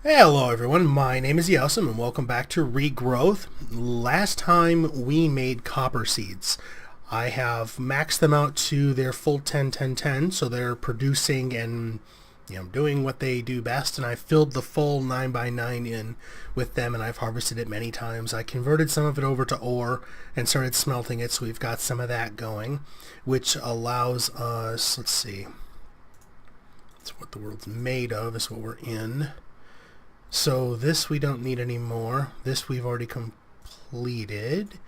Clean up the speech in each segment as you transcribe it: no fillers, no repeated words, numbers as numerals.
Hello everyone, my name is Yosem and welcome back to Regrowth. Last time we made copper seeds. I have maxed them out to their full 10-10-10, so they're producing and doing what they do best, and I filled the full 9x9 in with them, and I've harvested it many times. I converted some of it over to ore and started smelting it, so we've got some of that going, which allows us, let's see, that's what the world's made of, is what we're in. So this we don't need anymore. This we've already completed.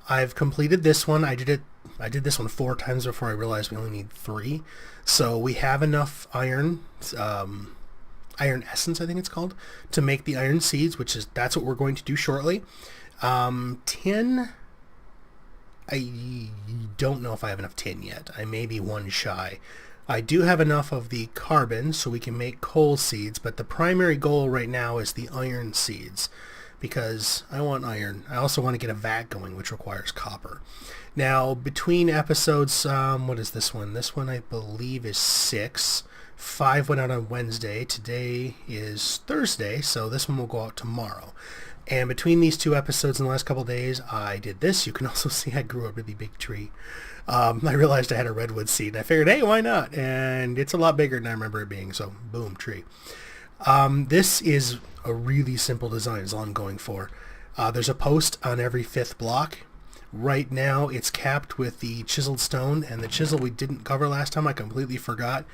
I've completed this one. I did this one 4 times before I realized we only need 3. So we have enough iron, iron essence I think it's called, to make the iron seeds, that's what we're going to do shortly. Tin, I don't know if I have enough tin yet. I may be 1 shy. I do have enough of the carbon so we can make coal seeds, but the primary goal right now is the iron seeds because I want iron. I also want to get a vat going, which requires copper. Now, between episodes, what is this one? This one I believe is 6. 5 went out on Wednesday. Today is Thursday, so this one will go out tomorrow. And between these 2 episodes in the last couple of days, I did this. You can also see I grew a really big tree. I realized I had a redwood seed, and I figured, hey, why not? And it's a lot bigger than I remember it being, so boom, tree. This is a really simple design is all I'm going for. There's a post on every 5th block. Right now, it's capped with the chiseled stone, and the chisel we didn't cover last time, I completely forgot.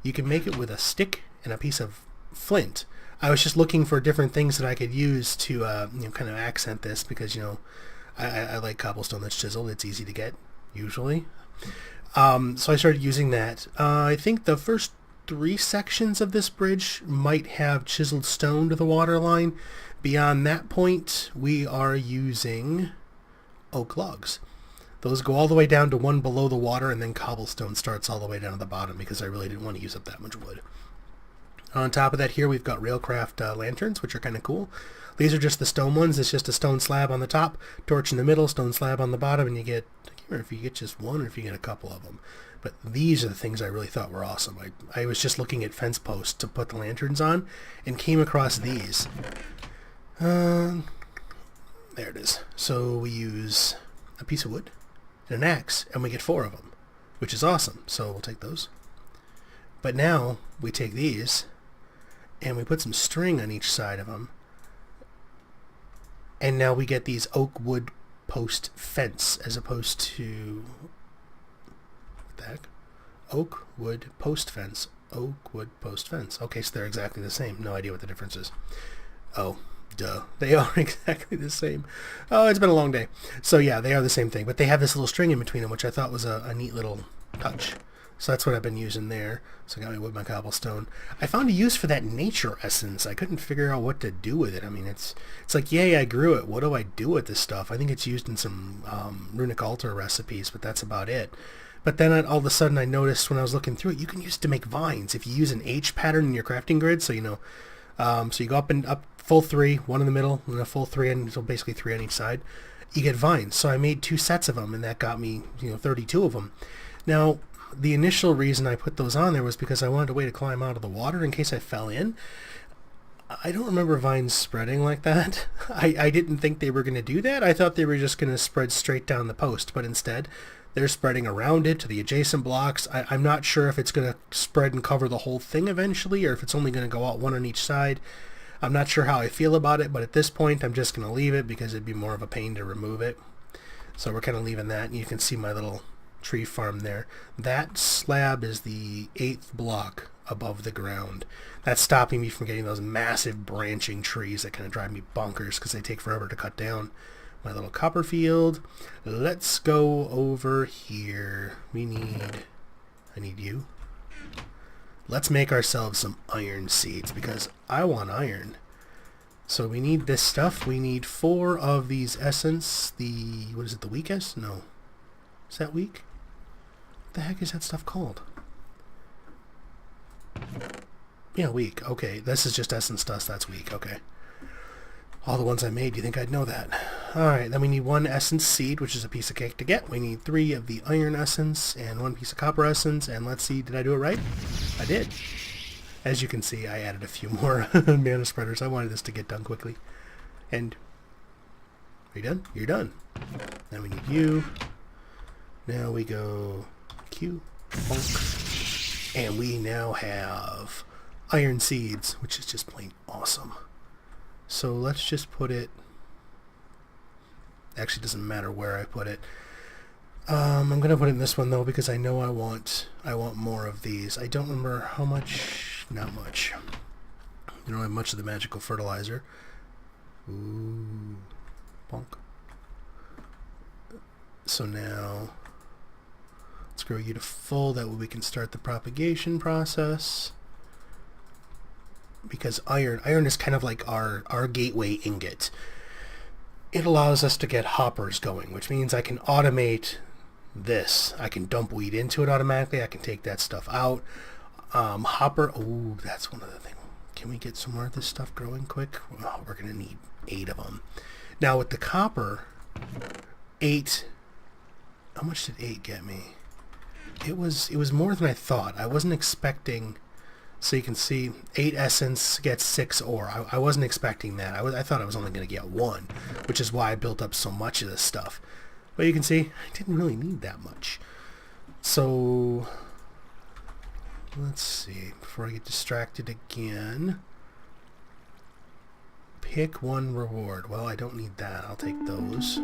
You can make it with a stick and a piece of flint. I was just looking for different things that I could use to kind of accent this because, I like cobblestone that's chiseled. It's easy to get, usually. So I started using that. I think the first 3 sections of this bridge might have chiseled stone to the water line. Beyond that point, we are using oak logs. Those go all the way down to 1 below the water, and then cobblestone starts all the way down to the bottom because I really didn't want to use up that much wood. On top of that here we've got Railcraft lanterns, which are kind of cool. These are just the stone ones. It's just a stone slab on the top, torch in the middle, stone slab on the bottom, and you get, I can't remember if you get just 1 or if you get a couple of them. But these are the things I really thought were awesome. I was just looking at fence posts to put the lanterns on and came across these. There it is. So we use a piece of wood and an axe, and we get 4 of them, which is awesome. So we'll take those. But now we take these and we put some string on each side of them, and now we get these oak wood post fence as opposed to what the heck? Oak wood post fence. Oak wood post fence. Okay, so they're exactly the same. No idea what the difference is. Oh, duh. They are exactly the same. Oh, it's been a long day. So yeah, they are the same thing, but they have this little string in between them, which I thought was a neat little touch. So that's what I've been using there. So I got my wood, my cobblestone. I found a use for that nature essence. I couldn't figure out what to do with it. I mean, it's like, yay, I grew it. What do I do with this stuff? I think it's used in some runic altar recipes, but that's about it. But then all of a sudden I noticed when I was looking through it, you can use it to make vines. If you use an H pattern in your crafting grid, so so you go up full 3, 1 in the middle, and a full 3, and so basically 3 on each side, you get vines. So I made 2 sets of them, and that got me 32 of them. Now, the initial reason I put those on there was because I wanted a way to climb out of the water in case I fell in. I don't remember vines spreading like that. I didn't think they were going to do that. I thought they were just going to spread straight down the post, but instead they're spreading around it to the adjacent blocks. I'm not sure if it's going to spread and cover the whole thing eventually, or if it's only going to go out 1 on each side. I'm not sure how I feel about it, but at this point I'm just going to leave it because it'd be more of a pain to remove it. So we're kind of leaving that, and you can see my little tree farm there. That slab is the 8th block above the ground. That's stopping me from getting those massive branching trees that kind of drive me bonkers because they take forever to cut down. My little copper field. Let's go over here. I need you. Let's make ourselves some iron seeds because I want iron. So we need this stuff. We need 4 of these essence. What is it, the weakest? No. Is that weak? What the heck is that stuff called? Yeah, weak. Okay, this is just essence dust. That's weak. Okay. All the ones I made, you think I'd know that? Alright, then we need 1 essence seed, which is a piece of cake to get. We need 3 of the iron essence and 1 piece of copper essence. And let's see, did I do it right? I did. As you can see, I added a few more mana spreaders. I wanted this to get done quickly. And are you done? You're done. Now we need you. Now we go Q, bonk, and we now have iron seeds, which is just plain awesome. So let's just put it, actually doesn't matter where I put it. I'm gonna put it in this one though, because I know I want more of these. I don't remember how much, not much. I don't have much of the magical fertilizer. Ooh, bonk. So now let's grow you to full, that way we can start the propagation process. Because iron is kind of like our gateway ingot. It allows us to get hoppers going, which means I can automate this. I can dump wheat into it automatically. I can take that stuff out. Hopper, oh, that's one of the things. Can we get some more of this stuff growing quick? Oh, we're going to need 8 of them. Now with the copper, 8, how much did 8 get me? It was more than I thought. I wasn't expecting, so you can see 8 essence gets 6 ore. I wasn't expecting that. I thought I was only going to get 1, which is why I built up so much of this stuff. But you can see I didn't really need that much. So let's see, before I get distracted again, pick one reward. Well, I don't need that. I'll take those.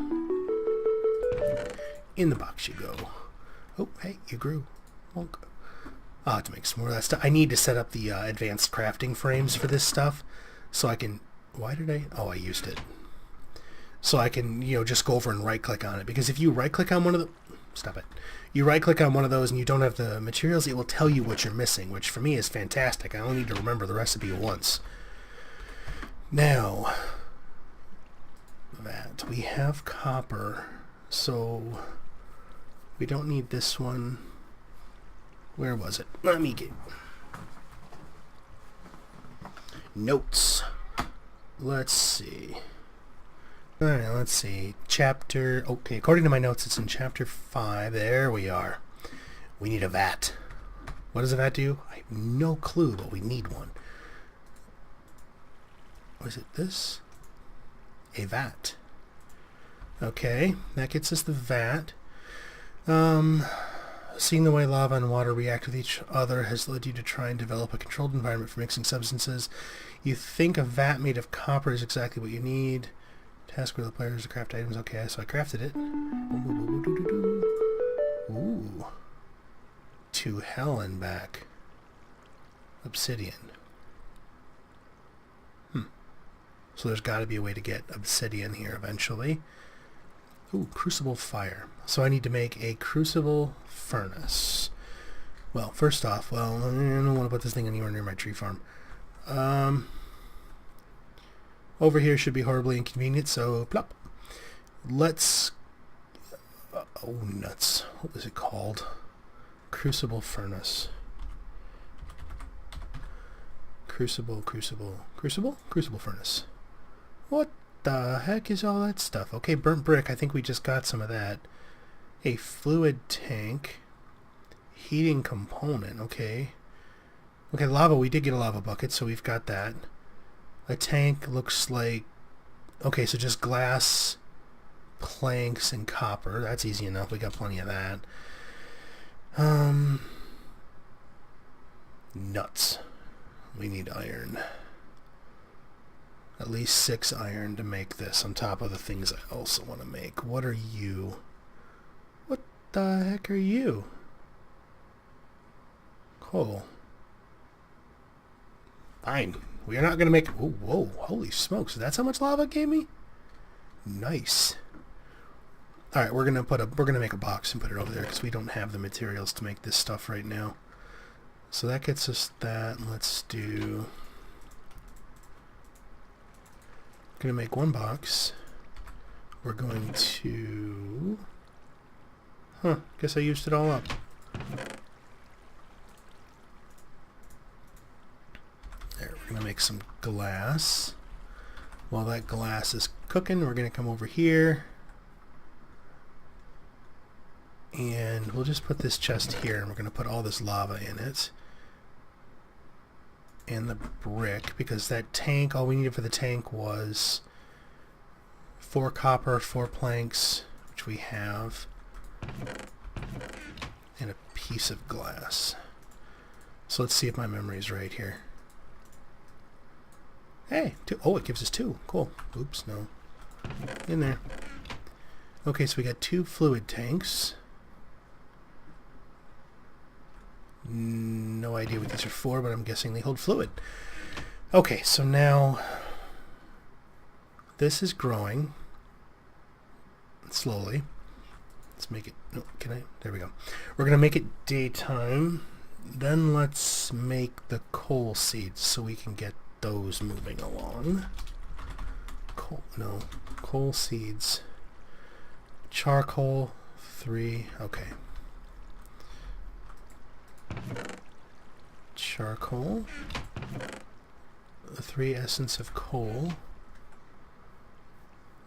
In the box you go. Oh, hey, you grew. Wonk. I'll have to make some more of that stuff. I need to set up the advanced crafting frames for this stuff, so I can... Why did I... Oh, I used it. So I can, you know, just go over and right-click on it. Because if you right-click on one of the... Stop it. You right-click on one of those and you don't have the materials, it will tell you what you're missing, which for me is fantastic. I only need to remember the recipe once. Now, that we have copper, so we don't need this one. Where was it? Let me get notes. Let's see. Alright, let's see. Chapter... Okay, according to my notes, it's in Chapter 5. There we are. We need a vat. What does a vat do? I have no clue, but we need one. Was it this? A vat. Okay, that gets us the vat. Seeing the way lava and water react with each other has led you to try and develop a controlled environment for mixing substances. You think a vat made of copper is exactly what you need. Task where the player is to craft items. Okay, so I crafted it. Ooh. To hell and back. Obsidian. So there's got to be a way to get obsidian here eventually. Ooh, crucible fire. So I need to make a crucible furnace. Well, first off, I don't want to put this thing anywhere near my tree farm. Over here should be horribly inconvenient, so plop. Let's... oh, nuts. What was it called? Crucible furnace. Crucible furnace. What the heck is all that stuff? Okay, burnt brick. I think we just got some of that. A fluid tank. Heating component. Okay. Okay, lava. We did get a lava bucket, so we've got that. A tank looks like... Okay, so just glass, planks, and copper. That's easy enough. We got plenty of that. Nuts. We need iron. At least 6 iron to make this, on top of the things I also want to make. What are you? What the heck are you? Coal. Fine. We are not going to make... Oh, whoa, holy smokes. That's how much lava it gave me? Nice. Alright, we're gonna make a box and put it over there, because we don't have the materials to make this stuff right now. So that gets us that. Let's do... Gonna make one box. We're going to... Huh, guess I used it all up. There, we're gonna make some glass. While that glass is cooking, we're gonna come over here. And we'll just put this chest here, and we're gonna put all this lava in it. and the brick, because that tank, all we needed for the tank was 4 copper, 4 planks, which we have, and a piece of glass. So let's see if my memory is right here. Hey, 2. Oh, it gives us 2. Cool. Oops, no. In there. Okay, so we got 2 fluid tanks. No idea what these are for, but I'm guessing they hold fluid. Okay, so now this is growing slowly. Let's make it, no, can I? There we go. We're going to make it daytime. Then let's make the coal seeds so we can get those moving along. Coal seeds. Charcoal, 3, okay. Charcoal, 3 essence of coal.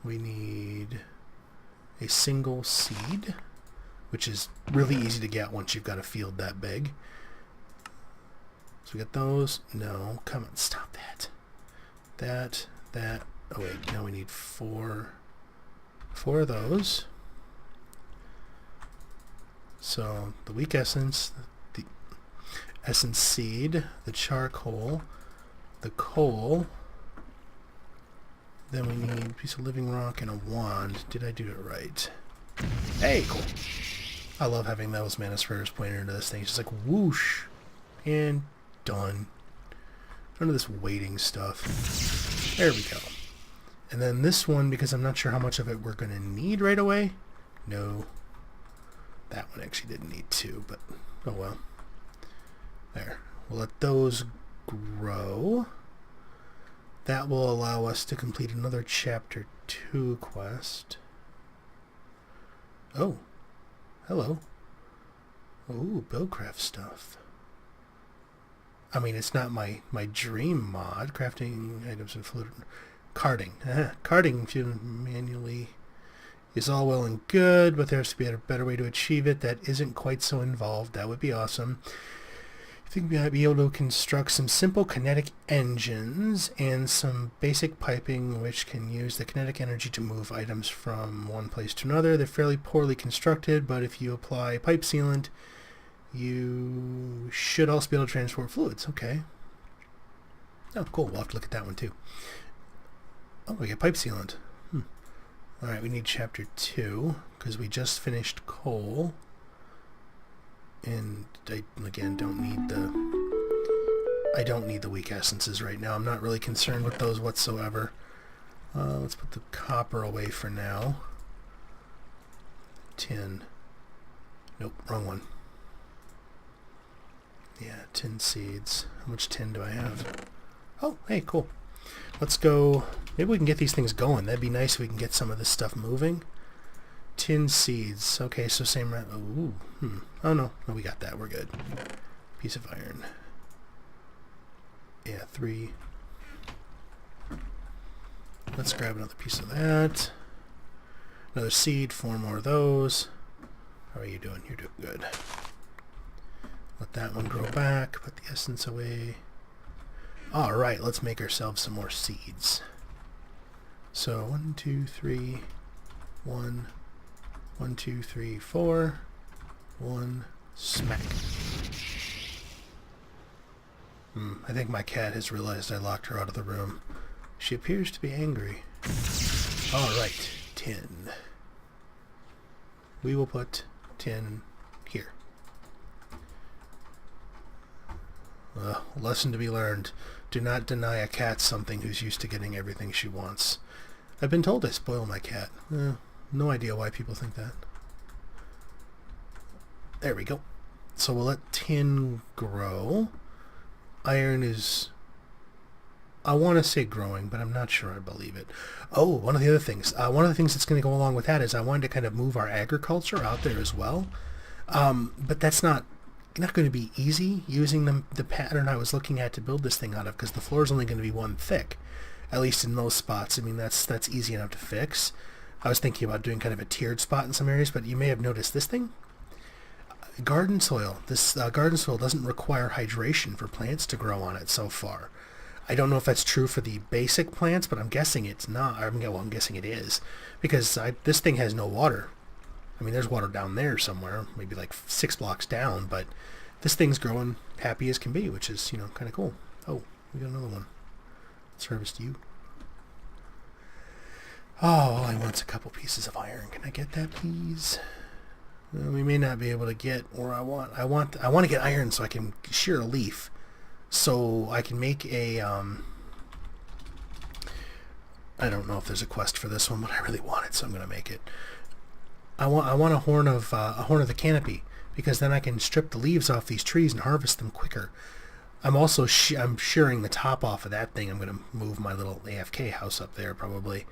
We need a single seed, which is really easy to get once you've got a field that big. So we got those. No, come on, stop that. That. Oh wait, now we need 4 of those. So the weak essence, the essence seed, the charcoal, the coal. Then we need a piece of living rock and a wand. Did I do it right? Hey, cool. I love having those mana spheres pointed into this thing. It's just like whoosh, and done. None of this waiting stuff. There we go. And then this one, because I'm not sure how much of it we're going to need right away. No. That one actually didn't need 2, but oh well. There. We'll let those grow. That will allow us to complete another Chapter 2 quest. Oh. Hello. Oh, Buildcraft stuff. I mean, it's not my dream mod. Crafting items and fluid. Carding. Carding, if you manually, is all well and good, but there has to be a better way to achieve it that isn't quite so involved. That would be awesome. I think we might be able to construct some simple kinetic engines and some basic piping which can use the kinetic energy to move items from one place to another. They're fairly poorly constructed, but if you apply pipe sealant, you should also be able to transport fluids. Okay. Oh, cool. We'll have to look at that one too. Oh, we get pipe sealant. Alright, we need Chapter 2, because we just finished coal. And I, again, don't need the weak essences right now. I'm not really concerned with those whatsoever. Let's put the copper away for now. Tin. Nope, wrong one. Yeah, tin seeds. How much tin do I have? Oh, hey, cool. Let's go. Maybe we can get these things going. That'd be nice if we can get some of this stuff moving. Tin seeds. Okay, so same. Ooh. Oh no, we got that. We're good. Piece of iron. Yeah, 3. Let's grab another piece of that. Another seed. 4 more of those. How are you doing? You're doing good. Let that one grow back. Put the essence away. Alright, let's make ourselves some more seeds. So 1, 2, 3, 1, 1, 2, 3, 4, 1, smack. I think my cat has realized I locked her out of the room. She appears to be angry. Alright, tin. We will put tin here. Lesson to be learned. Do not deny a cat something who's used to getting everything she wants. I've been told I spoil my cat. No idea why people think that. There we go. So we'll let tin grow. Iron is, I want to say growing, but I'm not sure I believe it. Oh, one of the other things. One of the things that's going to go along with that is I wanted to kind of move our agriculture out there as well. But that's not going to be easy using the pattern I was looking at to build this thing out of, because the floor is only going to be 1 thick, at least in most spots. I mean, that's easy enough to fix. I was thinking about doing kind of a tiered spot in some areas, but you may have noticed this thing. Garden soil. This garden soil doesn't require hydration for plants to grow on it so far. I don't know if that's true for the basic plants, but I'm guessing it's not. I'm guessing it is, because this thing has no water. I mean, there's water down there somewhere, maybe like 6 blocks down, but this thing's growing happy as can be, which is, kind of cool. Oh, we got another one. Let's harvest you. Oh, all I want's a couple pieces of iron. Can I get that, please? Well, we may not be able to get, or I want to get iron so I can shear a leaf, so I can make a. I don't know if there's a quest for this one, but I really want it, so I'm gonna make it. I want a horn of the canopy, because then I can strip the leaves off these trees and harvest them quicker. I'm also I'm shearing the top off of that thing. I'm gonna move my little AFK house up there probably.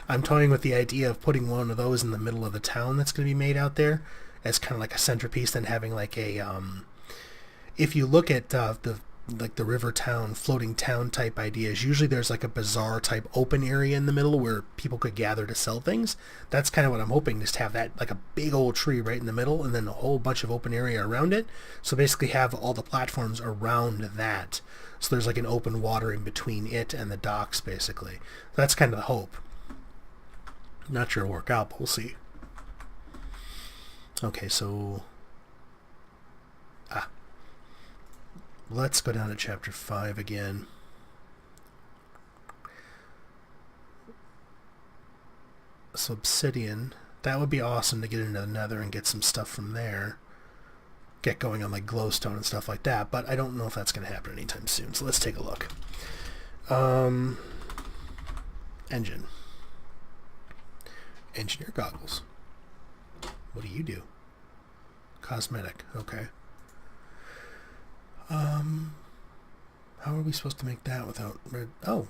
I'm toying with the idea of putting one of those in the middle of the town that's going to be made out there as kind of like a centerpiece, then having like a, if you look at the river town, floating town type ideas, usually there's like a bazaar type open area in the middle where people could gather to sell things. That's kind of what I'm hoping, just have that like a big old tree right in the middle and then a whole bunch of open area around it. So basically have all the platforms around that. So there's like an open water in between it and the docks basically. That's kind of the hope. Not sure it'll work out, but we'll see. Okay, so let's go down to chapter 5 again. So obsidian, that would be awesome to get into the nether and get some stuff from there. Get going on like glowstone and stuff like that, but I don't know if that's going to happen anytime soon. So let's take a look. Engine. Engineer goggles. What do you do? Cosmetic. Okay. How are we supposed to make that without red? Oh,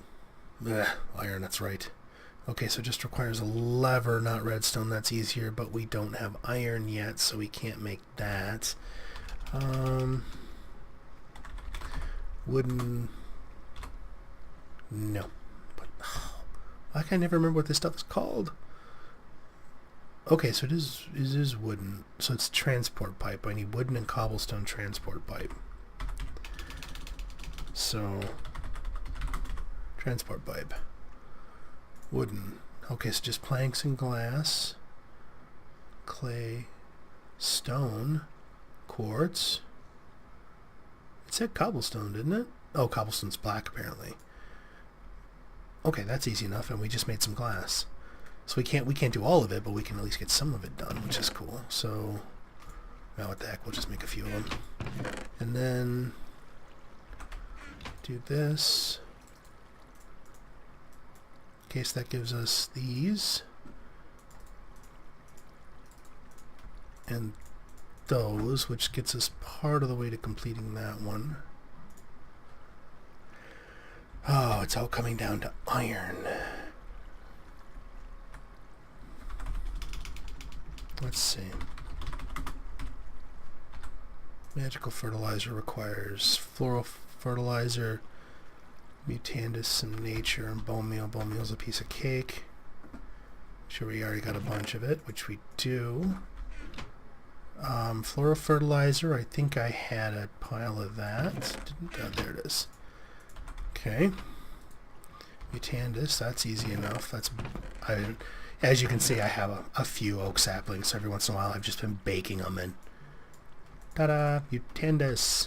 iron. That's right. Okay, so it just requires a lever, not redstone. That's easier, but we don't have iron yet, so we can't make that. Wooden. No. But I can never remember what this stuff is called. Okay, so it is wooden. So it's transport pipe. I need wooden and cobblestone transport pipe. So, transport pipe. Wooden. Okay, so just planks and glass. Clay. Stone. Quartz. It said cobblestone, didn't it? Oh, cobblestone's black, apparently. Okay, that's easy enough, and we just made some glass. So we can't do all of it, but we can at least get some of it done, which is cool. So, now what the heck, we'll just make a few of them. And then do this. Okay, so that gives us these. And those, which gets us part of the way to completing that one. Oh, it's all coming down to iron. Let's see. Magical fertilizer requires floral fertilizer, mutandis, some nature, and bone meal. Bone meal's a piece of cake. Sure, we already got a bunch of it, which we do. Floral fertilizer, I think I had a pile of that. There it is. Okay. Mutandis, that's easy enough. As you can see, I have a few oak saplings. So every once in a while, I've just been baking them in. Ta-da! Mutandis.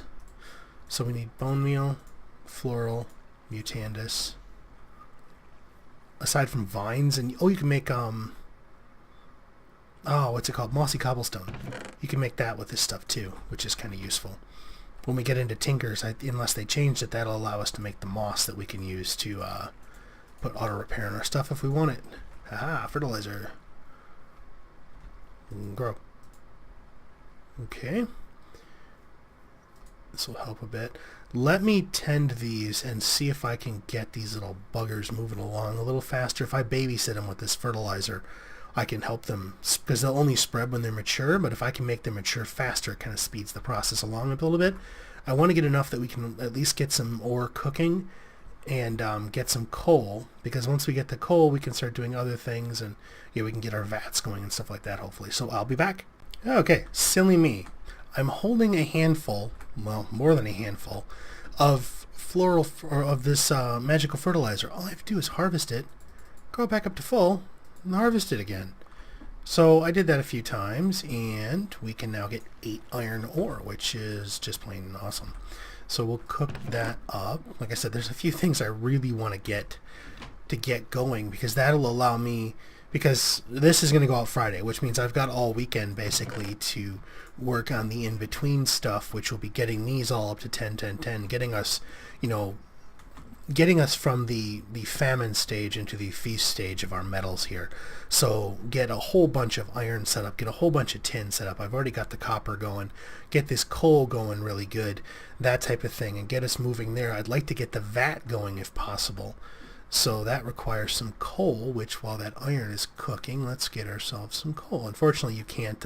So we need bone meal, floral, mutandis. Aside from vines, and you can make what's it called? Mossy cobblestone. You can make that with this stuff too, which is kind of useful. When we get into tinkers, unless they changed it, that'll allow us to make the moss that we can use to put auto repair in our stuff if we want it. Haha, fertilizer. Grow. Okay. This will help a bit. Let me tend these and see if I can get these little buggers moving along a little faster. If I babysit them with this fertilizer, I can help them, because they'll only spread when they're mature, but if I can make them mature faster, it kind of speeds the process along a little bit. I want to get enough that we can at least get some ore cooking and get some coal, because once we get the coal, we can start doing other things, and we can get our vats going and stuff like that, hopefully. So I'll be back. Okay, silly me. I'm holding a handful, well, more than a handful, of floral, or of this magical fertilizer. All I have to do is harvest it, go back up to full, and harvest it again. So I did that a few times, and we can now get 8 iron ore, which is just plain awesome. So we'll cook that up. Like I said, there's a few things I really want to get going, because that'll allow me, because this is going to go out Friday, which means I've got all weekend basically to work on the in-between stuff, which will be getting these all up to 10, 10, 10, getting us, getting us from the famine stage into the feast stage of our metals here. So get a whole bunch of iron set up, get a whole bunch of tin set up. I've already got the copper going, get this coal going really good, that type of thing, and get us moving there. I'd like to get the vat going if possible. So that requires some coal, which while that iron is cooking, let's get ourselves some coal. Unfortunately, you can't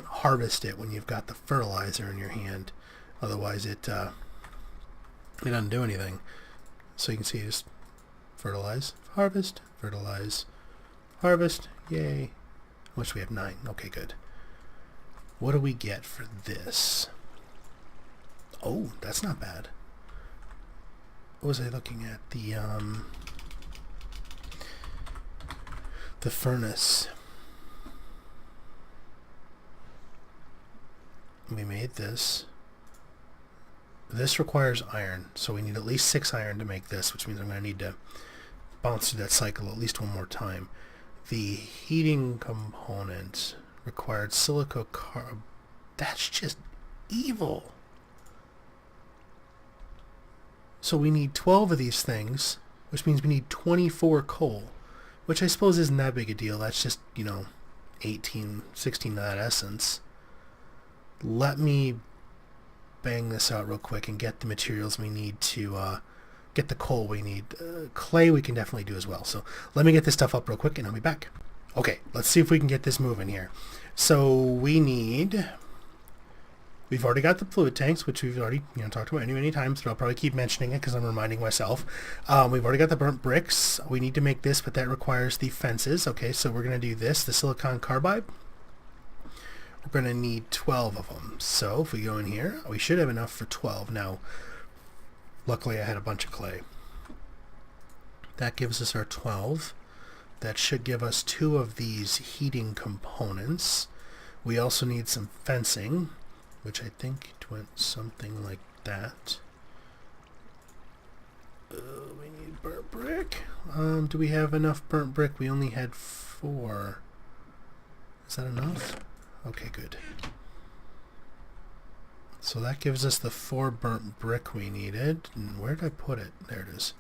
harvest it when you've got the fertilizer in your hand. Otherwise, it doesn't do anything. So you can see, just fertilize, harvest, fertilize, harvest. Yay! I wish we have 9. Okay, good. What do we get for this? Oh, that's not bad. What was I looking at? The furnace. We made this. This requires iron, so we need at least 6 iron to make this, which means I'm going to need to bounce through that cycle at least one more time. The heating component required silica carb. That's just evil. So we need 12 of these things, which means we need 24 coal, which I suppose isn't that big a deal. That's just, 18, 16 of that essence. Let me bang this out real quick and get the materials we need to get the coal we need. Clay we can definitely do as well. So let me get this stuff up real quick and I'll be back. Okay, let's see if we can get this moving here. So we've already got the fluid tanks, which we've already talked about many times, but I'll probably keep mentioning it because I'm reminding myself. We've already got the burnt bricks. We need to make this, but that requires the fences. Okay, so we're going to do this, the silicon carbide. We're going to need 12 of them. So if we go in here, we should have enough for 12. Now, luckily I had a bunch of clay. That gives us our 12. That should give us 2 of these heating components. We also need some fencing, which I think it went something like that. We need burnt brick. Do we have enough burnt brick? We only had 4. Is that enough? Okay, good. So that gives us the 4 burnt brick we needed. And where did I put it? There it is.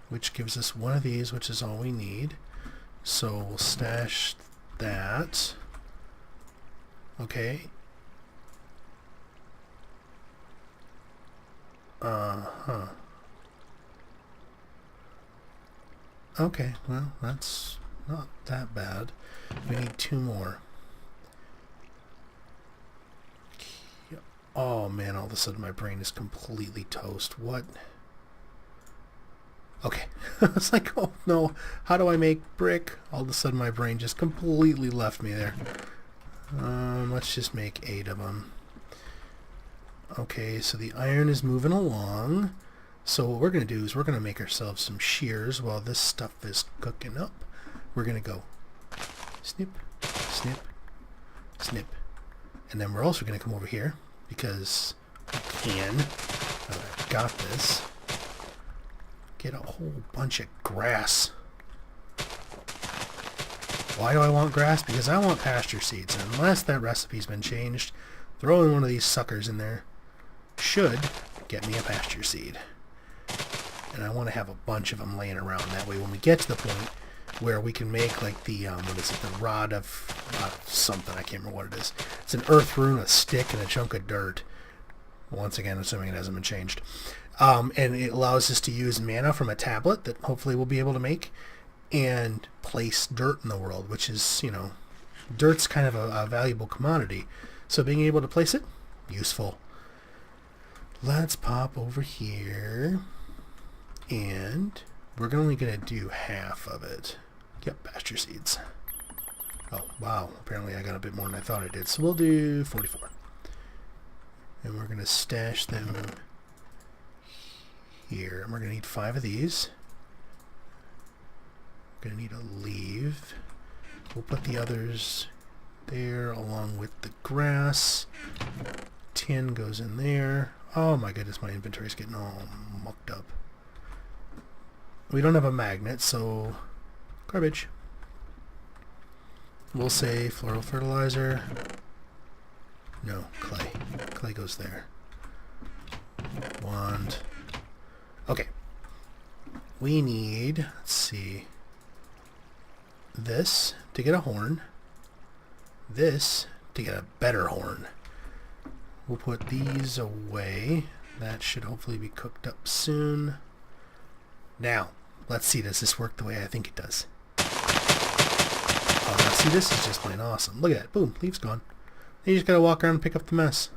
Which gives us 1 of these, which is all we need. So we'll stash that. Okay. Okay, well, that's not that bad. We need 2 more. Oh man, all of a sudden my brain is completely toast. What? Okay. It's like, oh no, how do I make brick? All of a sudden my brain just completely left me there. Let's just make 8 of them. Okay, so the iron is moving along. So what we're going to do is we're going to make ourselves some shears while this stuff is cooking up. We're going to go snip, snip, snip. And then we're also going to come over here because we can. I've got this. Get a whole bunch of grass. Why do I want grass? Because I want pasture seeds. And unless that recipe's been changed, throwing one of these suckers in there should get me a pasture seed. And I want to have a bunch of them laying around. That way when we get to the point where we can make like the, the rod of something, I can't remember what it is. It's an earth rune, a stick, and a chunk of dirt. Once again, assuming it hasn't been changed. And it allows us to use mana from a tablet that hopefully we'll be able to make and place dirt in the world, which is, dirt's kind of a valuable commodity. So being able to place it, useful. Let's pop over here, and we're only going to do half of it. Yep, pasture seeds. Oh, wow. Apparently I got a bit more than I thought I did. So we'll do 44. And we're going to stash them here. And we're going to need 5 of these. We're going to need a leave. We'll put the others there along with the grass. Tin goes in there. Oh my goodness, my inventory's getting all mucked up. We don't have a magnet, so garbage. We'll say floral fertilizer. No, clay. Clay goes there. Wand. Okay. We need, let's see, this to get a horn. This to get a better horn. We'll put these away. That should hopefully be cooked up soon. Now, let's see, does this work the way I think it does? Oh, now see, this is just plain awesome. Look at that. Boom, leaves gone. You just gotta walk around and pick up the mess.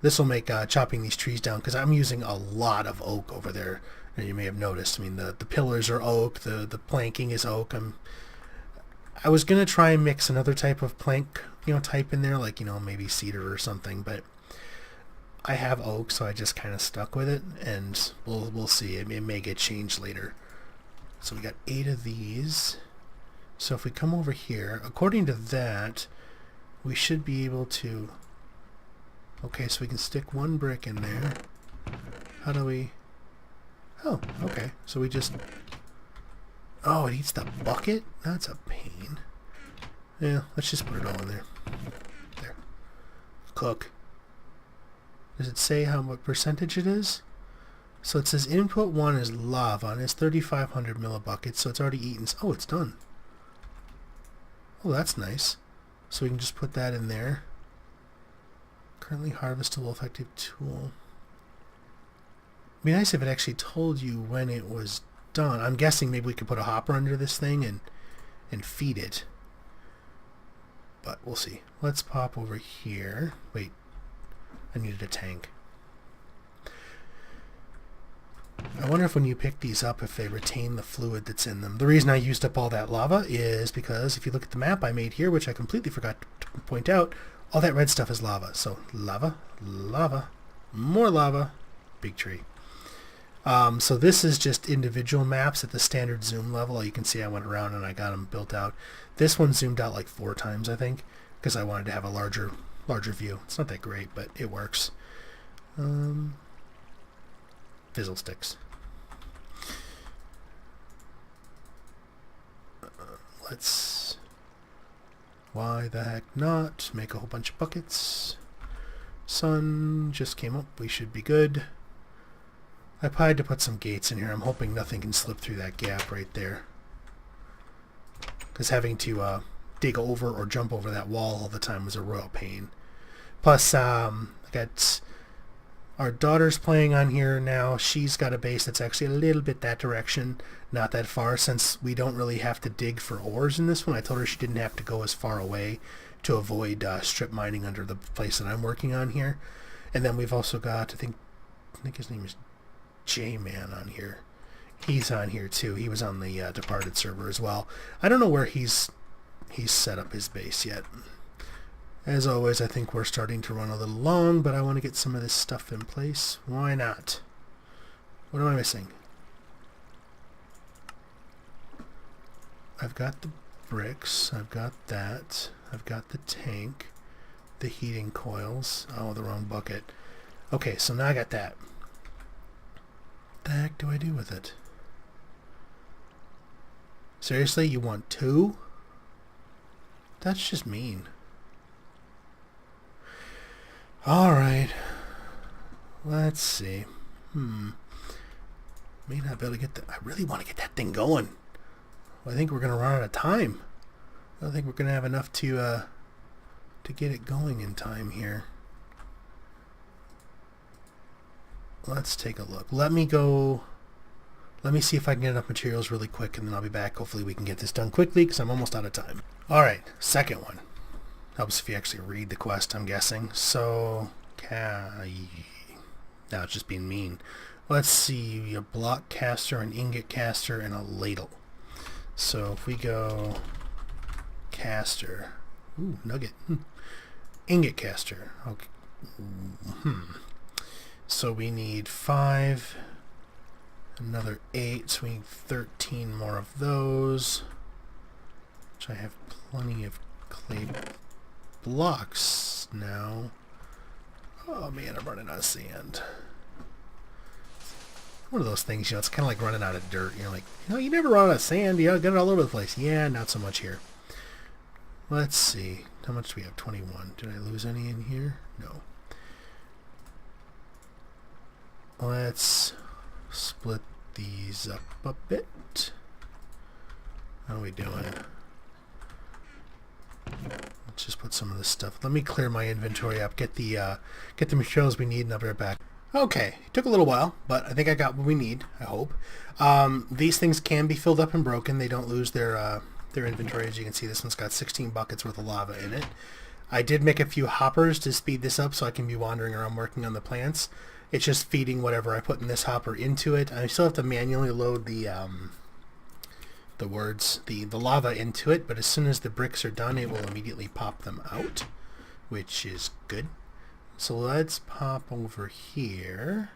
This will make chopping these trees down, because I'm using a lot of oak over there, and you may have noticed. I mean, the pillars are oak, the planking is oak. I was gonna try and mix another type of plank, type in there, like, maybe cedar or something, but I have oak, so I just kind of stuck with it, and we'll see. It may get changed later. So we got 8 of these. So if we come over here, according to that, we should be able to... Okay, so we can stick 1 brick in there. How do we... Oh, okay. So we just... Oh, it eats the bucket? That's a pain. Yeah, let's just put it all in there. There. Cook. Does it say what percentage it is? So it says input 1 is lava, and it's 3,500 millibuckets, so it's already eaten. Oh, it's done. Oh, that's nice. So we can just put that in there. Currently harvestable effective tool. It'd be nice if it actually told you when it was done. I'm guessing maybe we could put a hopper under this thing and feed it. But we'll see. Let's pop over here. Wait. I needed a tank. I wonder if when you pick these up, if they retain the fluid that's in them. The reason I used up all that lava is because if you look at the map I made here, which I completely forgot to point out, all that red stuff is lava. So lava, lava, more lava, big tree. So this is just individual maps at the standard zoom level. You can see I went around and I got them built out. This one zoomed out like 4 times, I think, because I wanted to have a larger view. It's not that great, but it works. Fizzle sticks. Let's... Why the heck not? Make a whole bunch of buckets. Sun just came up. We should be good. I probably had to put some gates in here. I'm hoping nothing can slip through that gap right there. Because having to dig over or jump over that wall all the time was a royal pain. Plus, I got our daughter's playing on here now. She's got a base that's actually a little bit that direction, not that far, since we don't really have to dig for ores in this one. I told her she didn't have to go as far away to avoid strip mining under the place that I'm working on here. And then we've also got, I think his name is J-Man on here. He's on here too. He was on the Departed server as well. I don't know where he's set up his base yet. As always, I think we're starting to run a little long, but I want to get some of this stuff in place. Why not? What am I missing? I've got the bricks. I've got that. I've got the tank. The heating coils. Oh, the wrong bucket. Okay, so now I got that. What the heck do I do with it? Seriously, you want 2? That's just mean. Alright. Let's see. May not be able to get that. I really want to get that thing going. Well, I think we're going to run out of time. I don't think we're going to have enough to get it going in time here. Let's take a look. Let me see if I can get enough materials really quick, and then I'll be back. Hopefully we can get this done quickly, because I'm almost out of time. Alright, second one. Helps if you actually read the quest, I'm guessing. So, now it's just being mean. Let's see, a block caster, an ingot caster, and a ladle. So if we go caster. Ooh, nugget. Ingot caster. Okay. So we need 5, another 8, so we need 13 more of those. Which I have plenty of clay blocks now. Oh man, I'm running out of sand. One of those things, you know, it's kind of like running out of dirt. You're like, you know, you never run out of sand. You get it all over the place. Yeah, not so much here. Let's see. How much do we have? 21. Did I lose any in here? No. Let's split these up a bit. How are we doing? Let's just put some of this stuff. Let me clear my inventory up. Get the materials we need, and I'll be right back. Okay, it took a little while, but I think I got what we need, I hope. These things can be filled up and broken. They don't lose their inventory. As you can see, this one's got 16 buckets worth of lava in it. I did make a few hoppers to speed this up so I can be wandering around working on the plants. It's just feeding whatever I put in this hopper into it. I still have to manually load the lava into it, but as soon as the bricks are done, it will immediately pop them out, which is good. So let's pop over here.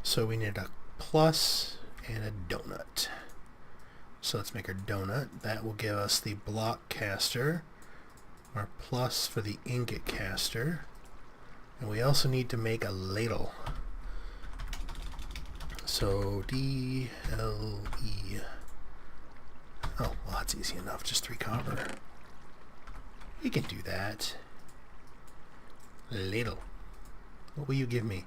So we need a plus and a donut. So let's make our donut. That will give us the block caster, our plus for the ingot caster, and we also need to make a ladle. So D-L-E. Oh, well that's easy enough, just 3 copper. We can do that. Ladle. What will you give me?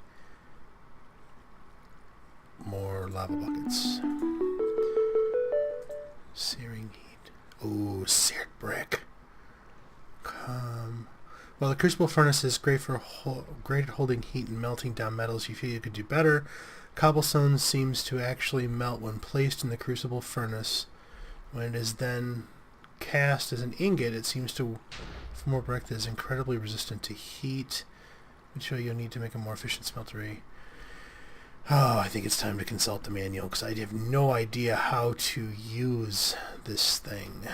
More lava buckets. Searing heat. Ooh, seared brick. Well, the crucible furnace is great at holding heat and melting down metals. You feel you could do better. Cobblestone seems to actually melt when placed in the crucible furnace. When it is then cast as an ingot, it seems to form a brick that is incredibly resistant to heat. Which you'll need to make a more efficient smeltery. Oh, I think it's time to consult the manual because I have no idea how to use this thing.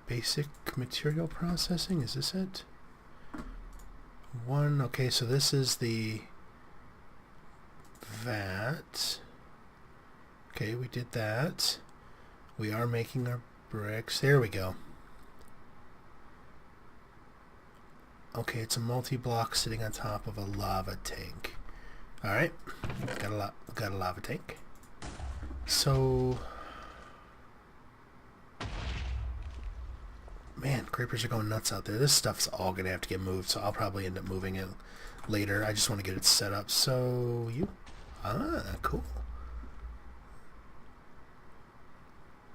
Basic material processing, is this it? 1, okay, so this is the vat. Okay, we did that. We are making our bricks. There we go. Okay, it's a multi-block sitting on top of a lava tank. Alright, got a lava tank. So, man, creepers are going nuts out there. This stuff's all going to have to get moved, so I'll probably end up moving it later. I just want to get it set up. So, cool.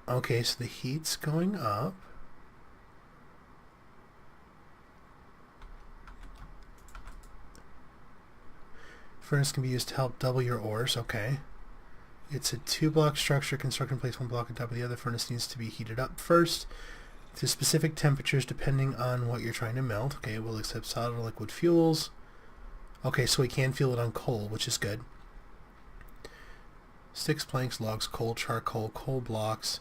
Okay, so the heat's going up. Furnace can be used to help double your ores. Okay. It's a 2-block structure. Construct and place 1 block on top of the other. Furnace needs to be heated up first to specific temperatures depending on what you're trying to melt. Okay, it will accept solid or liquid fuels. Okay, so we can fuel it on coal, which is good. Sticks, planks, logs, coal, charcoal, coal blocks.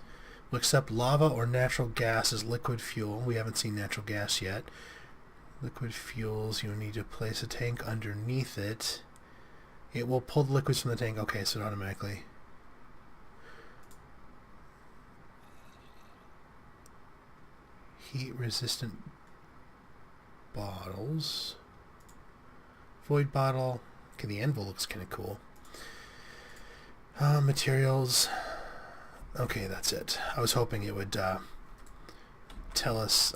Will accept lava or natural gas as liquid fuel. We haven't seen natural gas yet. Liquid fuels, you need to place a tank underneath it. It will pull the liquids from the tank. Okay, so it automatically. Heat resistant bottles. Void bottle. Okay, the anvil looks kind of cool. Materials. Okay, that's it. I was hoping it would tell us.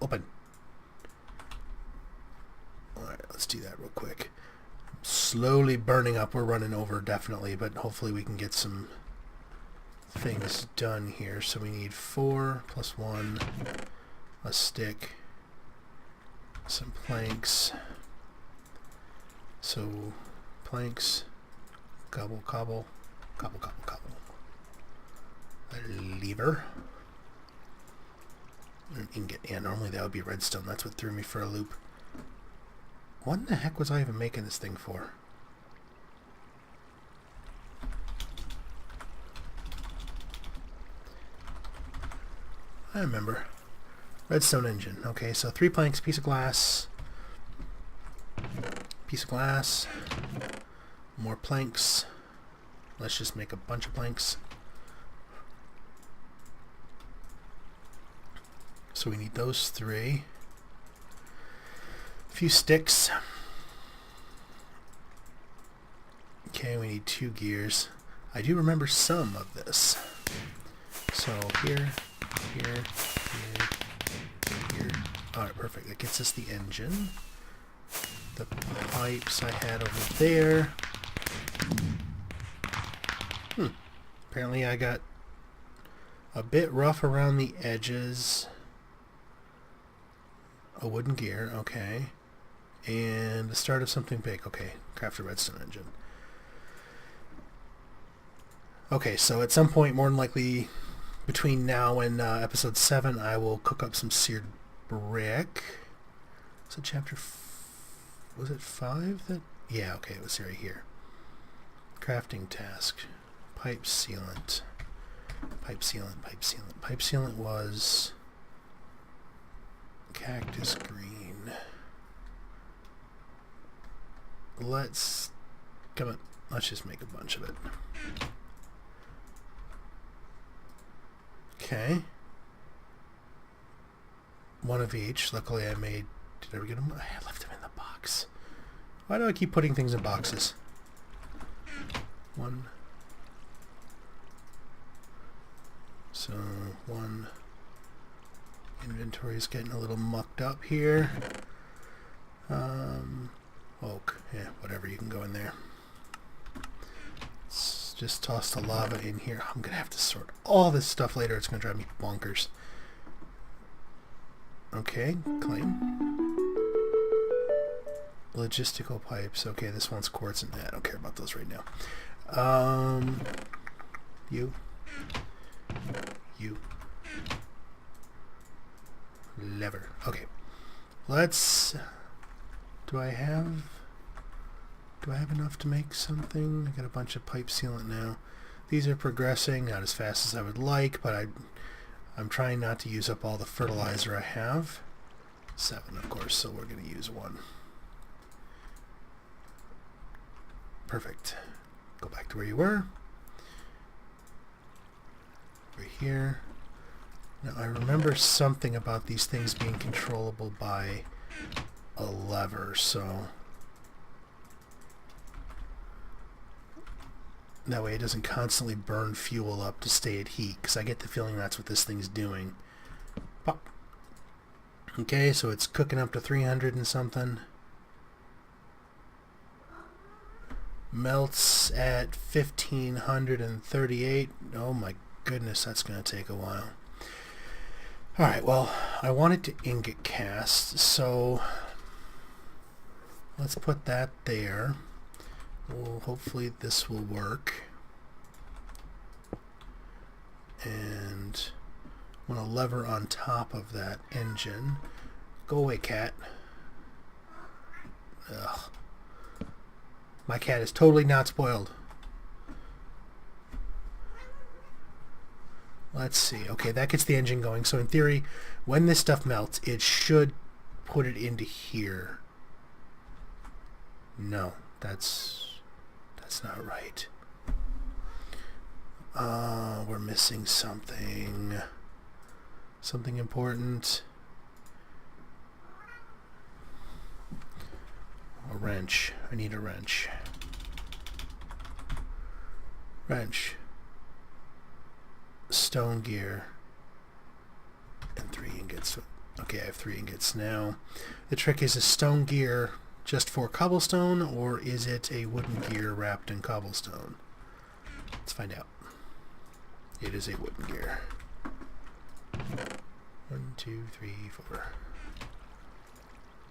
Open. Alright, let's do that real quick. Slowly burning up. We're running over definitely, but hopefully we can get some things done here. So we need 4 plus 1, a stick, some planks. So planks, cobble, cobble, cobble, cobble, cobble. A lever. An ingot. Yeah, normally that would be redstone. That's what threw me for a loop. What in the heck was I even making this thing for? I remember. Redstone engine. Okay, so 3 planks, piece of glass, more planks. Let's just make a bunch of planks. So we need those 3. A few sticks. Okay, we need 2 gears. I do remember some of this. So here. Alright, perfect. That gets us the engine. The pipes I had over there. Apparently I got a bit rough around the edges. A wooden gear, okay. And the start of something big. Okay, craft a redstone engine. Okay, so at some point, more than likely, between now and episode 7, I will cook up some seared brick. So chapter... was it 5? That? Yeah, okay, it was right here. Crafting task. Pipe sealant. Pipe sealant was... cactus green. Let's... come on. Let's just make a bunch of it. Okay. 1 of each. Luckily I made... did I ever get them? I left them in the box. Why do I keep putting things in boxes? 1. So, 1. Inventory is getting a little mucked up here. Oak. Yeah, whatever. You can go in there. Let's just toss the lava in here. I'm going to have to sort all this stuff later. It's going to drive me bonkers. Okay, claim. Logistical pipes. Okay, this one's quartz and I don't care about those right now. You. Lever. Okay. Let's... Do I have enough to make something? I got a bunch of pipe sealant now. These are progressing, not as fast as I would like, but I'm trying not to use up all the fertilizer I have. 7, of course, so we're going to use 1. Perfect. Go back to where you were. Over here. Now, I remember something about these things being controllable by a lever, so... that way it doesn't constantly burn fuel up to stay at heat, because I get the feeling that's what this thing's doing. Pop. Okay, so it's cooking up to 300 and something. Melts at 1538. Oh my goodness, that's going to take a while. Alright, well, I wanted to ingot cast, so let's put that there. Well, hopefully this will work. And I want a lever on top of that engine. Go away, cat. Ugh. My cat is totally not spoiled. Let's see. Okay, that gets the engine going. So in theory, when this stuff melts, it should put it into here. No, that's not right. We're missing something. Something important. A wrench. I need a wrench. Wrench. Stone gear. And 3 ingots. Okay, I have 3 ingots now. The trick is, a stone gear just for cobblestone, or is it a wooden gear wrapped in cobblestone? Let's find out. It is a wooden gear. 1, 2, 3, 4.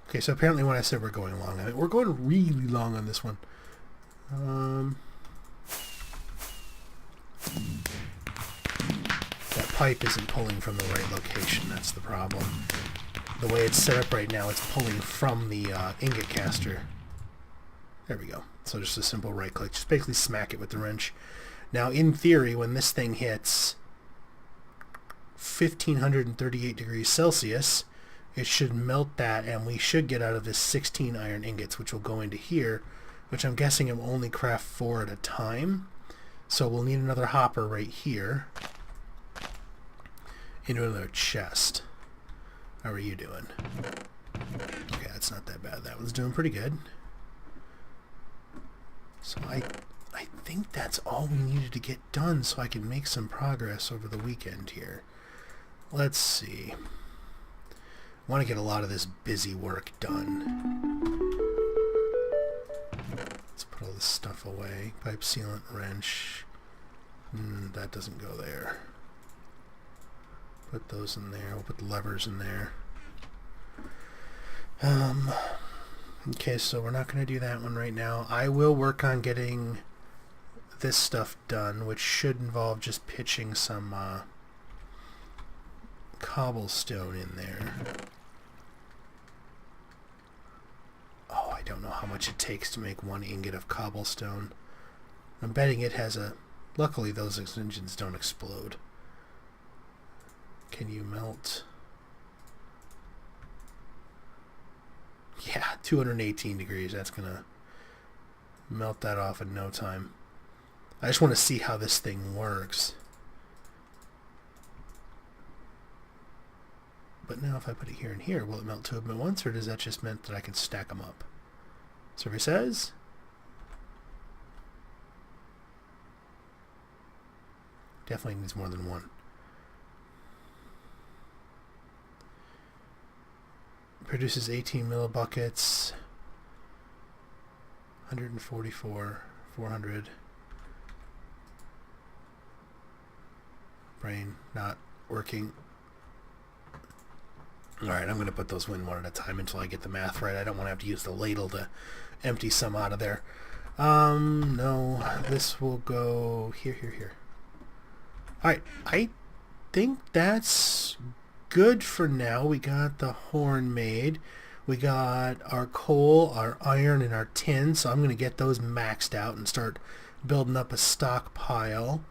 Okay, so apparently when I said we're going long, I mean, we're going really long on this one. That pipe isn't pulling from the right location. That's the problem. The way it's set up right now, it's pulling from the ingot caster. There we go. So just a simple right click. Just basically smack it with the wrench. Now, in theory, when this thing hits 1,538 degrees Celsius. It should melt that, and we should get out of this 16 iron ingots, which will go into here, which I'm guessing it will only craft 4 at a time. So we'll need another hopper right here into another chest. How are you doing? Okay, that's not that bad. That one's doing pretty good. So I think that's all we needed to get done so I can make some progress over the weekend here. Let's see. I want to get a lot of this busy work done. Let's put all this stuff away. Pipe sealant, wrench. That doesn't go there. Put those in there. We'll put the levers in there. Okay, so we're not going to do that one right now. I will work on getting this stuff done, which should involve just pitching some cobblestone in there. Oh, I don't know how much it takes to make 1 ingot of cobblestone. I'm betting it has a... Luckily, those engines don't explode. Can you melt? Yeah, 218 degrees. That's going to melt that off in no time. I just want to see how this thing works. But now if I put it here and here, will it melt 2 of them at once, or does that just mean that I can stack them up? Survey says... Definitely needs more than 1. Produces 18 millibuckets. 144, 400. Brain not working. Alright, I'm going to put those in one at a time until I get the math right. I don't want to have to use the ladle to empty some out of there. No, this will go here, here, here. Alright, I think that's good for now. We got the horn made. We got our coal, our iron, and our tin, so I'm going to get those maxed out and start building up a stockpile.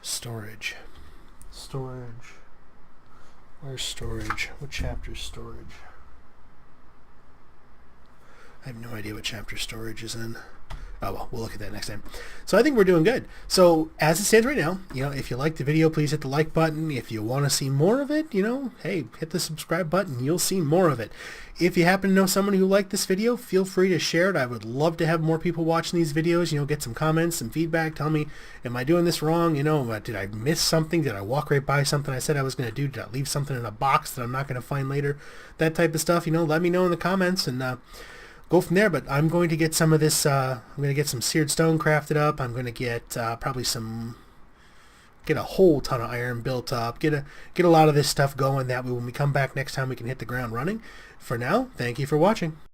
Storage. Storage. Where's storage? What chapter's storage? I have no idea what chapter storage is in. Oh, well, we'll look at that next time. So I think we're doing good. So as it stands right now, if you like the video, please hit the like button. If you want to see more of it, hey, hit the subscribe button. You'll see more of it. If you happen to know someone who liked this video, feel free to share it. I would love to have more people watching these videos, get some comments, some feedback. Tell me, am I doing this wrong? Did I miss something? Did I walk right by something I said I was going to do? Did I leave something in a box that I'm not going to find later? That type of stuff, let me know in the comments, and go from there. But I'm going to get some of this, I'm going to get some seared stone crafted up. I'm going to get probably get a whole ton of iron built up, get a lot of this stuff going. That way when we come back next time we can hit the ground running. For now, thank you for watching.